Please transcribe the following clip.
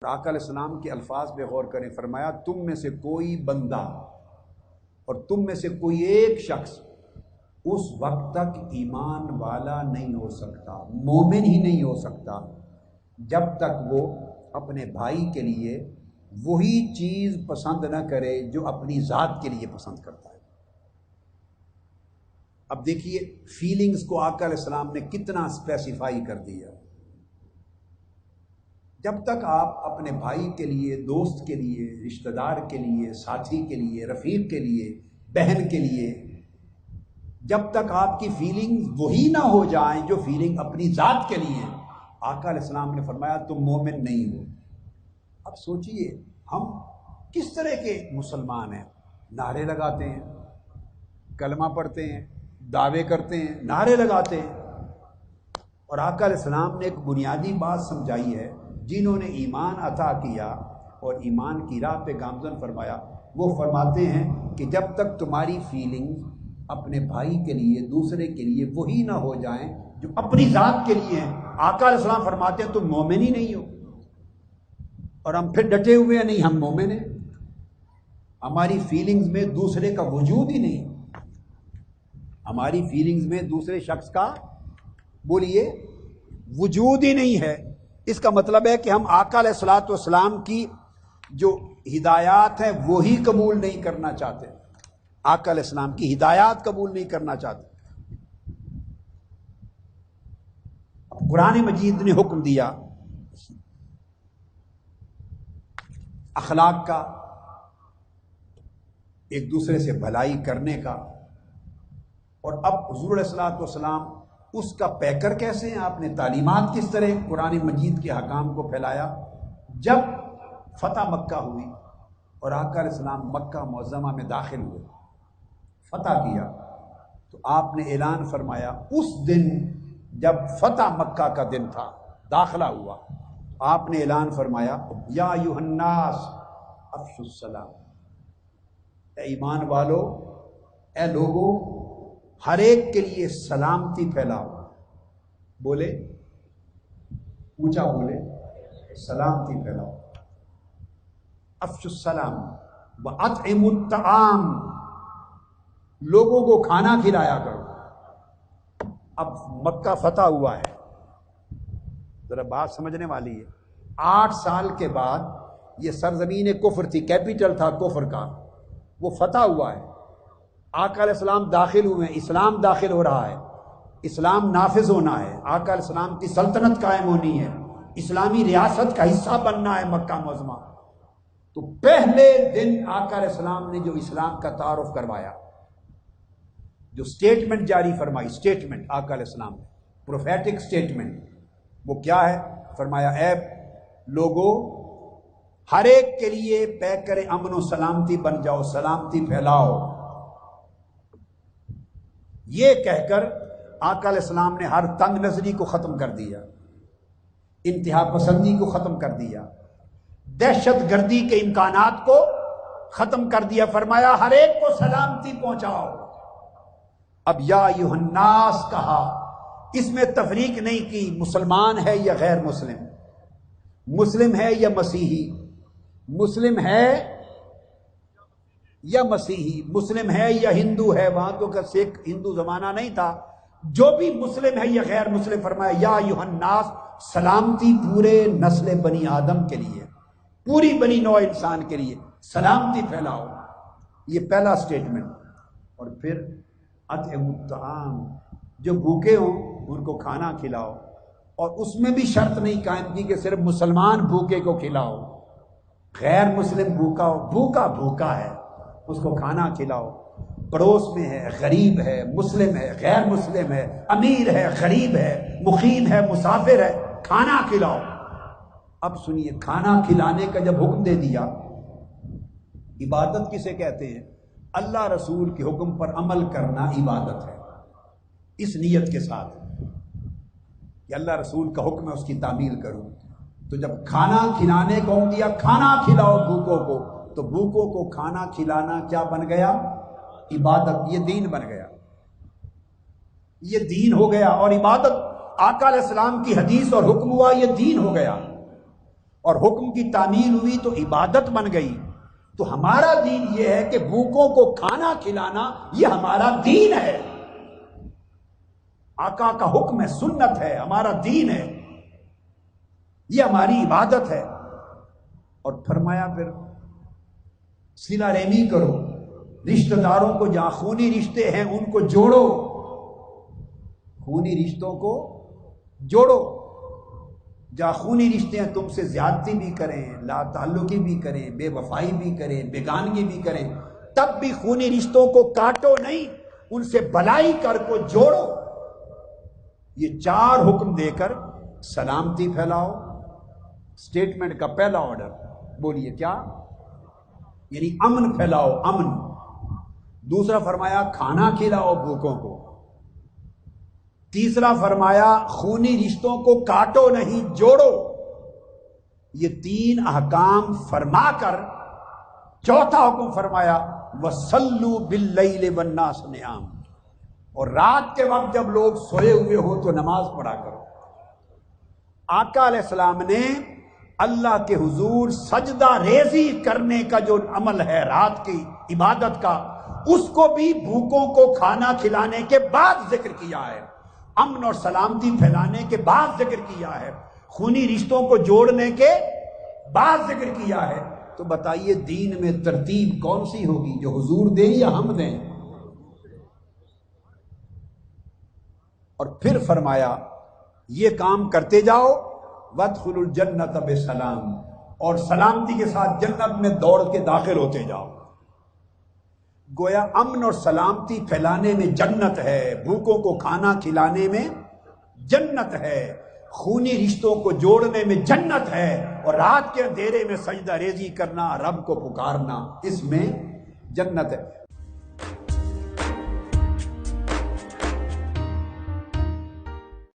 آقا علیہ السلام کے الفاظ پہ غور کریں، فرمایا تم میں سے کوئی بندہ اور تم میں سے کوئی ایک شخص اس وقت تک ایمان والا نہیں ہو سکتا، مومن ہی نہیں ہو سکتا جب تک وہ اپنے بھائی کے لیے وہی چیز پسند نہ کرے جو اپنی ذات کے لیے پسند کرتا ہے۔ اب دیکھیے فیلنگز کو آقا علیہ السلام نے کتنا اسپیسیفائی کر دیا۔ جب تک آپ اپنے بھائی کے لیے، دوست کے لیے، رشتہ دار کے لیے، ساتھی کے لیے، رفیق کے لیے، بہن کے لیے، جب تک آپ کی فیلنگز وہی نہ ہو جائیں جو فیلنگ اپنی ذات کے لیے، آقا علیہ السلام نے فرمایا تم مومن نہیں ہو۔ اب سوچئے ہم کس طرح کے مسلمان ہیں؟ نعرے لگاتے ہیں، کلمہ پڑھتے ہیں، دعوے کرتے ہیں، نعرے لگاتے ہیں، اور آقا علیہ السلام نے ایک بنیادی بات سمجھائی ہے۔ جنہوں نے ایمان عطا کیا اور ایمان کی راہ پہ گامزن فرمایا، وہ فرماتے ہیں کہ جب تک تمہاری فیلنگ اپنے بھائی کے لیے، دوسرے کے لیے وہی نہ ہو جائیں جو اپنی ذات کے لیے ہیں، آقا علیہ السلام فرماتے ہیں تم مومن ہی نہیں ہو۔ اور ہم پھر ڈٹے ہوئے ہیں، نہیں ہم مومن ہیں، ہماری فیلنگز میں دوسرے کا وجود ہی نہیں، ہماری فیلنگز میں دوسرے شخص کا بولیے وجود ہی نہیں ہے۔ اس کا مطلب ہے کہ ہم آقا علیہ الصلوۃ والسلام کی جو ہدایات ہیں وہی قبول نہیں کرنا چاہتے، آقا علیہ السلام کی ہدایات قبول نہیں کرنا چاہتے۔ اب قرآن مجید نے حکم دیا اخلاق کا، ایک دوسرے سے بھلائی کرنے کا، اور اب حضور علیہ الصلوۃ والسلام اس کا پیکر کیسے ہیں؟ آپ نے تعلیمات کس طرح قرآن مجید کے حکام کو پھیلایا؟ جب فتح مکہ ہوئی اور آقا علیہ السلام مکہ معظمہ میں داخل ہوئے، فتح کیا، تو آپ نے اعلان فرمایا اس دن جب فتح مکہ کا دن تھا، داخلہ ہوا، آپ نے اعلان فرمایا یا ایھا الناس افشوا السلام، اے ایمان والو، اے لوگو، ہر ایک کے لیے سلامتی پھیلاؤ۔ بولے اونچا بولے، سلامتی پھیلاؤ۔ افشوا السلام واطعموا الطعام، لوگوں کو کھانا کھلایا کرو۔ اب مکہ فتح ہوا ہے، ذرا بات سمجھنے والی ہے۔ 8 سال کے بعد یہ سرزمین کفر تھی، کیپیٹل تھا کفر کا، وہ فتح ہوا ہے، آقا علیہ السلام داخل ہوئے ہیں، اسلام داخل ہو رہا ہے، اسلام نافذ ہونا ہے، آقا علیہ السلام کی سلطنت قائم ہونی ہے، اسلامی ریاست کا حصہ بننا ہے مکہ معظمہ۔ تو پہلے دن آقا علیہ السلام نے جو اسلام کا تعارف کروایا، جو سٹیٹمنٹ جاری فرمائی، سٹیٹمنٹ آقا علیہ السلام نے، پروفیٹک سٹیٹمنٹ، وہ کیا ہے؟ فرمایا اے لوگو، ہر ایک کے لیے پیکر امن و سلامتی بن جاؤ، سلامتی پھیلاؤ۔ یہ کہہ کر آقا علیہ السلام نے ہر تنگ نظری کو ختم کر دیا، انتہا پسندی کو ختم کر دیا، دہشت گردی کے امکانات کو ختم کر دیا، فرمایا ہر ایک کو سلامتی پہنچاؤ۔ اب یا ایھا الناس کہا، اس میں تفریق نہیں کی مسلمان ہے یا غیر مسلم، مسلم ہے یا مسیحی، مسلم ہے یا مسیحی، مسلم ہے یا ہندو ہے، وہاں تو کہ سکھ ہندو زمانہ نہیں تھا، جو بھی مسلم ہے یا غیر مسلم، فرمایا یا ایھا الناس، سلامتی پورے نسل بنی آدم کے لیے، پوری بنی نوع انسان کے لیے، سلامتی پھیلاؤ۔ یہ پہلا سٹیٹمنٹ۔ اور پھر اطعموا الطعام، جو بھوکے ہوں ان کو کھانا کھلاؤ، اور اس میں بھی شرط نہیں قائم کی کہ صرف مسلمان بھوکے کو کھلاؤ، غیر مسلم بھوکا ہو، بھوکا بھوکا ہے اس کو کھانا کھلاؤ، پڑوس میں ہے، غریب ہے، مسلم ہے، غیر مسلم ہے، امیر ہے، غریب ہے، مقیم ہے، مسافر ہے، کھانا کھلاؤ۔ اب سنیے، کھانا کھلانے کا جب حکم دے دیا، عبادت کسے کہتے ہیں؟ اللہ رسول کے حکم پر عمل کرنا عبادت ہے، اس نیت کے ساتھ کہ اللہ رسول کا حکم ہے اس کی تعمیل کروں۔ تو جب کھانا کھلانے کو حکم دیا، کھانا کھلاؤ بھوکوں کو، تو بھوکوں کو کھانا کھلانا کیا بن گیا؟ عبادت، یہ دین بن گیا، یہ دین ہو گیا، اور عبادت آقا علیہ السلام کی حدیث اور حکم ہوا، یہ دین ہو گیا۔ اور حکم کی تعمیل ہوئی تو عبادت بن گئی. تو ہمارا دین یہ ہے کہ بھوکوں کو کھانا کھلانا یہ ہمارا دین ہے. آقا کا حکم ہے، سنت ہے، ہمارا دین ہے، یہ ہماری عبادت ہے. اور فرمایا پھر صلہ رحمی کرو، رشتہ داروں کو جہاں خونی رشتے ہیں ان کو جوڑو، خونی رشتوں کو جوڑو. جہاں خونی رشتے ہیں تم سے زیادتی بھی کریں، لا تعلقی بھی کریں، بے وفائی بھی کریں، بیگانگی بھی کریں، تب بھی خونی رشتوں کو کاٹو نہیں، ان سے بلائی کر کو جوڑو. یہ 4 حکم دے کر سلامتی پھیلاؤ. سٹیٹمنٹ کا پہلا آرڈر بولیے کیا؟ یعنی امن پھیلاؤ، امن. دوسرا فرمایا کھانا کھلاؤ بھوکوں کو. تیسرا فرمایا خونی رشتوں کو کاٹو نہیں، جوڑو. یہ 3 احکام فرما کر چوتھا حکم فرمایا وَصَلُّوا بِاللَّيْلِ وَالنَّاسُ نِيَامٌ، اور رات کے وقت جب لوگ سوئے ہوئے ہو تو نماز پڑھا کرو. آقا علیہ السلام نے اللہ کے حضور سجدہ ریزی کرنے کا جو عمل ہے رات کی عبادت کا، اس کو بھی بھوکوں کو کھانا کھلانے کے بعد ذکر کیا ہے، امن اور سلامتی پھیلانے کے بعد ذکر کیا ہے، خونی رشتوں کو جوڑنے کے بعد ذکر کیا ہے. تو بتائیے دین میں ترتیب کون سی ہوگی، جو حضور دیں یا ہم دیں؟ اور پھر فرمایا یہ کام کرتے جاؤ وَادْخُلُوا الْجَنَّةَ بِسَلَام، اور سلامتی کے ساتھ جنت میں دوڑ کے داخل ہوتے جاؤ. گویا امن اور سلامتی پھیلانے میں جنت ہے، بھوکوں کو کھانا کھلانے میں جنت ہے، خونی رشتوں کو جوڑنے میں جنت ہے، اور رات کے اندھیرے میں سجدہ ریزی کرنا، رب کو پکارنا، اس میں جنت ہے.